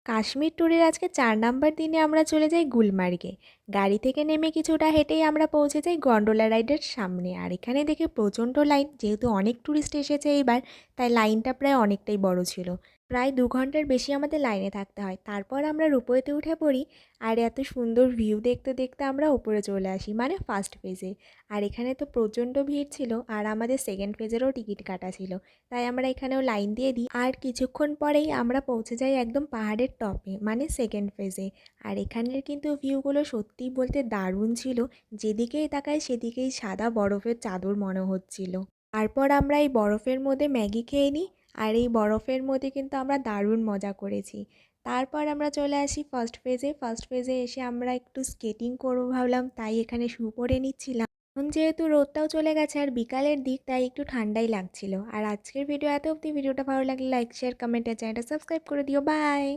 কাশ্মীর ট্যুরের আজকে ৪ নাম্বার দিনে আমরা চলে যাই গুলমার্গে। গাড়ি থেকে নেমে কিছুটা হেঁটেই আমরা পৌঁছে যাই গন্ডোলা রাইডের সামনে। আর এখানে দেখে প্রচণ্ড লাইন, যেহেতু অনেক ট্যুরিস্ট এসেছে এইবার, তাই লাইনটা প্রায় অনেকটাই বড় ছিল। প্রায় ২ ঘন্টার বেশি আমাদের লাইনে থাকতে হয়। তারপর আমরা রোপওয়েতে উঠে পড়ি। আর এত সুন্দর ভিউ দেখতে দেখতে আমরা উপরে চলে আসি, মানে ফার্স্ট ফেজে। আর এখানে তো প্রচণ্ড ভিড় ছিল, আর আমাদের সেকেন্ড ফেজেরও টিকিট কাটা ছিল, তাই আমরা এখানেও লাইন দিয়ে দিই। আর কিছুক্ষণ পরেই আমরা পৌঁছে যাই একদম পাহাড়ের টপে, মানে সেকেন্ড ফেজে। আর এখানের কিন্তু ভিউগুলো সত্যিই বলতে দারুণ ছিল। যেদিকেই তাকাই সেদিকেই সাদা বরফের চাদর মনে হচ্ছিল। তারপর আমরা এই বরফের মধ্যে ম্যাগি খেয়ে নিই। আর এই বরফের মধ্যে কিন্তু আমরা দারুণ মজা করেছি। তারপর আমরা চলে আসি ফার্স্ট ফেজে। ফার্স্ট ফেজে এসে আমরা একটু স্কেটিং করবো ভাবলাম, তাই এখানে শু পরে নিচ্ছিলাম। এখন যেহেতু রোদটাও চলে গেছে আর বিকালের দিক, তাই একটু ঠান্ডাই লাগছিল। আর আজকের ভিডিও এত অবধি। ভিডিওটা ভালো লাগলে লাইক, শেয়ার, কমেন্ট আর চ্যানেলটা সাবস্ক্রাইব করে দিও। বাই।